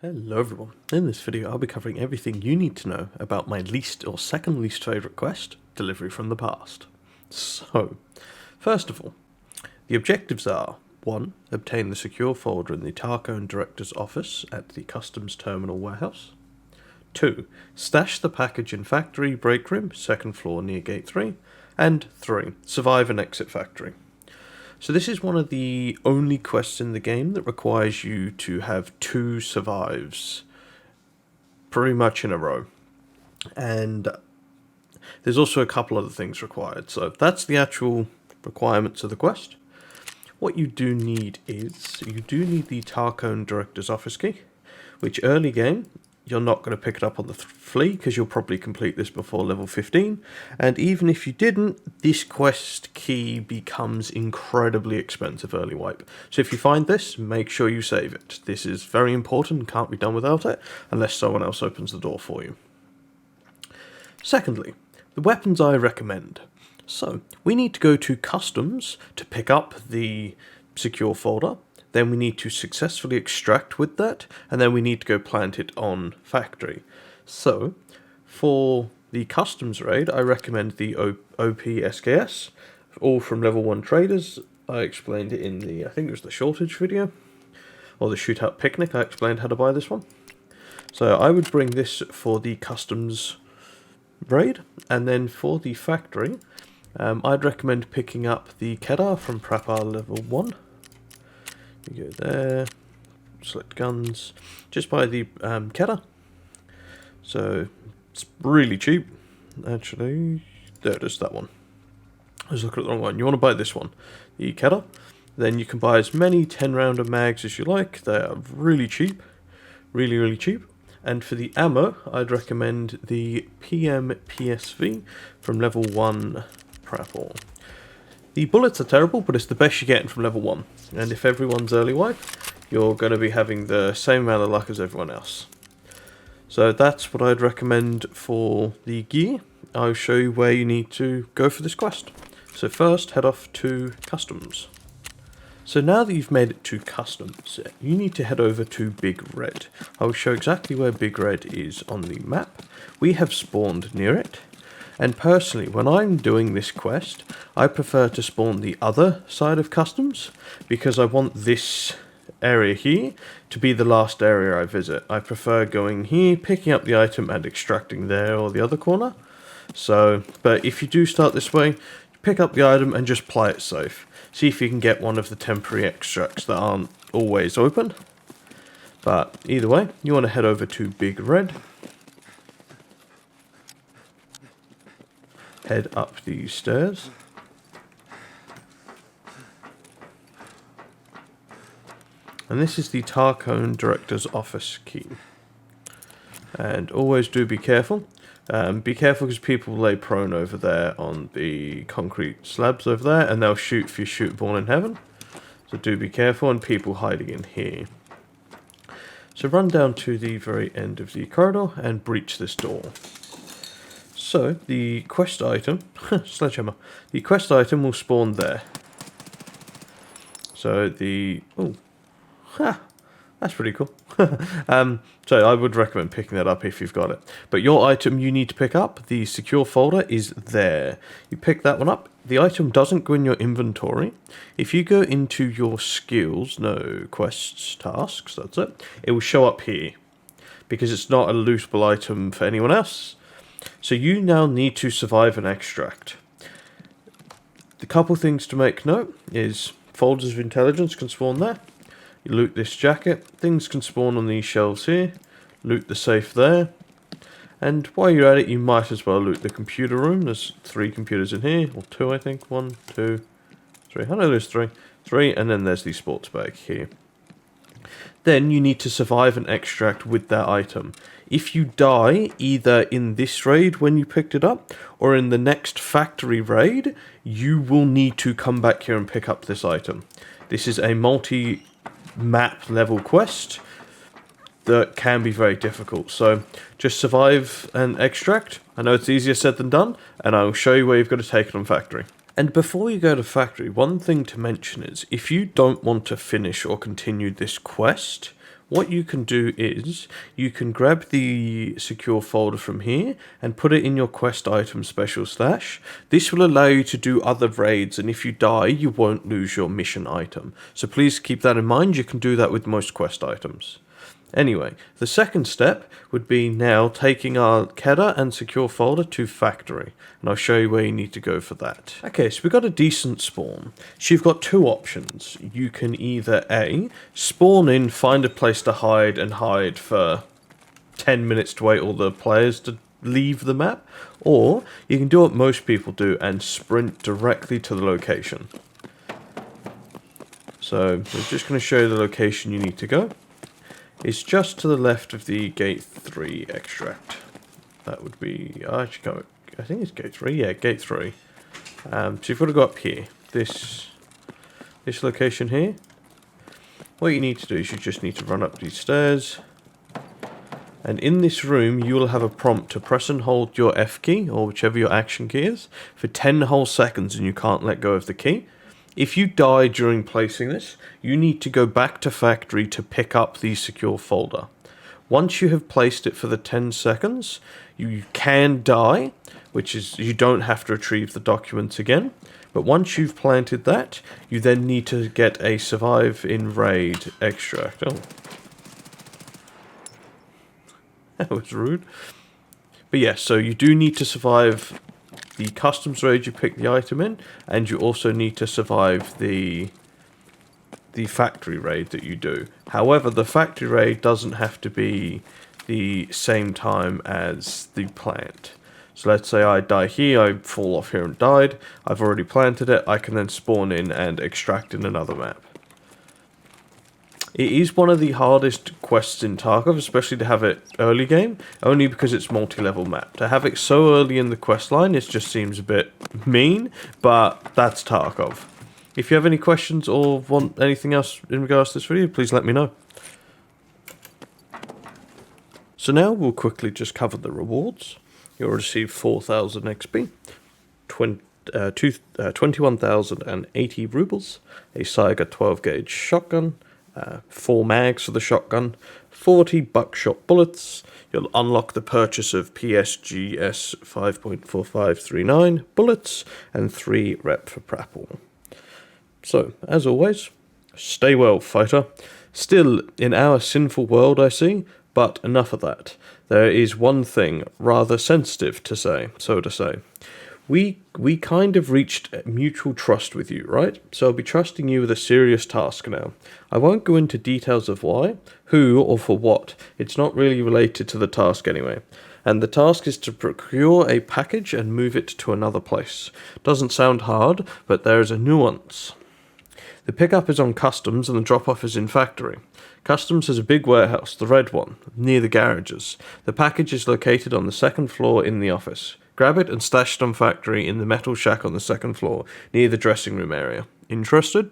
Hello everyone, in this video I'll be covering everything you need to know about my least or second least favourite quest, Delivery from the Past. So, first of all, the objectives are 1. Obtain the secure folder in the Tarcone Director's office at the Customs Terminal Warehouse. 2. Stash the package in Factory Break Room, 2nd floor near Gate 3. And 3. Survive and exit Factory. So this is one of the only quests in the game that requires you to have 2 survives pretty much in a row. And there's also a couple other things required. So that's the actual requirements of the quest. What you do need is, you do need the Tarcone Director's office key, which early game, you're not going to pick it up on the flea because you'll probably complete this before level 15. And even if you didn't, this quest key becomes incredibly expensive early wipe. So if you find this, make sure you save it. This is very important, can't be done without it, unless someone else opens the door for you. Secondly, the weapons I recommend. So, we need to go to Customs to pick up the secure folder. Then we need to successfully extract with that, and then we need to go plant it on Factory. So, for the Customs raid, I recommend the OP SKS, all from level 1 traders. I explained it in the, I think it was the shortage video, or the shootout picnic, I explained how to buy this one. So I would bring this for the Customs raid, and then for the Factory, I'd recommend picking up the Kedar from Prapar level 1. You go there, select guns, just buy the Kedar. So it's really cheap, actually. There it is, that one. I was looking at the wrong one. You want to buy this one, the Kedar. Then you can buy as many 10-rounder mags as you like. They are really cheap, really cheap. And for the ammo, I'd recommend the PM PSV from level 1 Prapor. The bullets are terrible, but it's the best you're getting from level 1. And if everyone's early wipe, you're going to be having the same amount of luck as everyone else. So that's what I'd recommend for the gear. I'll show you where you need to go for this quest. So first, head off to Customs. So now that you've made it to Customs, you need to head over to Big Red. I will show exactly where Big Red is on the map. We have spawned near it. And personally, when I'm doing this quest, I prefer to spawn the other side of Customs, because I want this area here to be the last area I visit. I prefer going here, picking up the item and extracting there or the other corner. So, but if you do start this way, pick up the item and just play it safe. See if you can get one of the temporary extracts that aren't always open. But either way, you want to head over to Big Red. Head up these stairs. And this is the Tarcone Director's office key. And always do be careful. Be careful because people lay prone over there on the concrete slabs over there, and they'll shoot if you shoot Born in Heaven. So do be careful, and people hiding in here. So run down to the very end of the corridor and breach this door. So, the quest item, sledgehammer, the quest item will spawn there. So that's pretty cool. So I would recommend picking that up if you've got it. But your item you need to pick up, the secure folder, is there. You pick that one up. The item doesn't go in your inventory. If you go into your skills, no, quests, tasks, that's it, it will show up here. Because it's not a lootable item for anyone else. So you now need to survive an extract. The couple things to make note is folders of intelligence can spawn there. You loot this jacket. Things can spawn on these shelves here. Loot the safe there. And while you're at it, you might as well loot the computer room. There's 3 computers in here, or 2 I think. 1, 2, 3. I know there's 3. 3, and then there's the sports bag here. Then you need to survive an extract with that item. If you die, either in this raid when you picked it up, or in the next factory raid, you will need to come back here and pick up this item. This is a multi-map level quest that can be very difficult. So just survive an extract. I know it's easier said than done, and I will show you where you've got to take it on factory. And before you go to factory, one thing to mention is, if you don't want to finish or continue this quest, what you can do is you can grab the secure folder from here and put it in your quest item special stash. This will allow you to do other raids, and if you die, you won't lose your mission item. So please keep that in mind. You can do that with most quest items. Anyway, the second step would be now taking our header and secure folder to factory, and I'll show you where you need to go for that. Okay, so we've got a decent spawn. So you've got two options. You can either A, spawn in, find a place to hide, and hide for 10 minutes to wait all the players to leave the map, or you can do what most people do and sprint directly to the location. So we're just going to show you the location you need to go. It's just to the left of the gate 3 extract. That would be, I think it's gate 3, yeah, gate 3. So you've got to go up here, this location here. What you need to do is you just need to run up these stairs. And in this room, you will have a prompt to press and hold your F key, or whichever your action key is, for 10 whole seconds, and you can't let go of the key. If you die during placing this, you need to go back to factory to pick up the secure folder. Once you have placed it for the 10 seconds, you can die, which is you don't have to retrieve the documents again. But once you've planted that, you then need to get a survive in raid extract. Oh. That was rude. But yes, so you do need to survive the customs raid you pick the item in, and you also need to survive the factory raid that you do. However, the factory raid doesn't have to be the same time as the plant. So let's say I die here, I fall off here and died, I've already planted it, I can then spawn in and extract in another map. It is one of the hardest quests in Tarkov, especially to have it early game, only because it's multi-level map. To have it so early in the quest line, it just seems a bit mean, but that's Tarkov. If you have any questions or want anything else in regards to this video, please let me know. So now we'll quickly just cover the rewards. You'll receive 4,000 XP, 21,080 rubles, a Saiga 12 gauge shotgun, 4 mags for the shotgun, 40 buckshot bullets. You'll unlock the purchase of PSGS 5.4539 bullets and 3 rep for Prapple. So, as always, stay well, fighter. Still in our sinful world, I see, but enough of that. There is one thing rather sensitive to say, so to say. We kind of reached mutual trust with you, right? So I'll be trusting you with a serious task now. I won't go into details of why, who, or for what. It's not really related to the task anyway. And the task is to procure a package and move it to another place. Doesn't sound hard, but there is a nuance. The pickup is on customs and the drop-off is in factory. Customs has a big warehouse, the red one, near the garages. The package is located on the second floor in the office. Grab it and stash it on factory in the metal shack on the second floor, near the dressing room area. Interested?